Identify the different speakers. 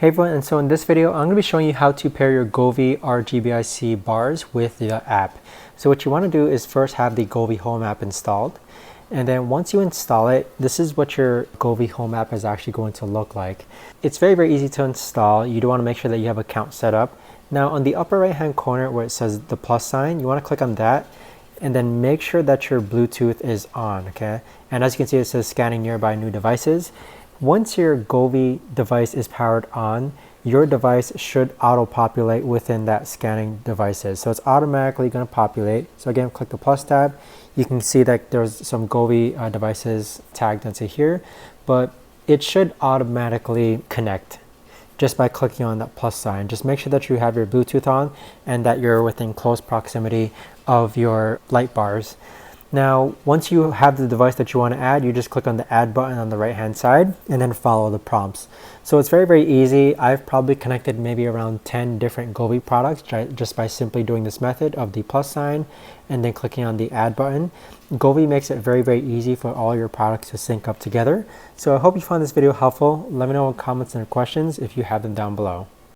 Speaker 1: Hey everyone, and so in this video, I'm going to be showing you how to pair your Govee RGBIC bars with the app. So what you want to do is first have the Govee Home app installed. And then once you install it, this is what your Govee Home app is actually going to look like. It's very easy to install. You do want to make sure that you have an account set up. Now on the upper right hand corner where it says the plus sign, you want to click on that and then make sure that your Bluetooth is on, okay? And as you can see, it says scanning nearby new devices. Once your Govee device is powered on, your device should auto-populate within that scanning devices. So it's automatically going to populate. So again, click the plus tab. You can see that there's some Govee devices tagged into here, but it should automatically connect just by clicking on that plus sign. Just make sure that you have your Bluetooth on and that you're within close proximity of your light bars. Now, once you have the device that you want to add, you just click on the add button on the right hand side and then follow the prompts. So it's very easy. I've probably connected maybe around 10 different Govee products just by simply doing this method of the plus sign and then clicking on the add button. Govee makes it very easy for all your products to sync up together. So I hope you found this video helpful. Let me know in comments and questions if you have them down below.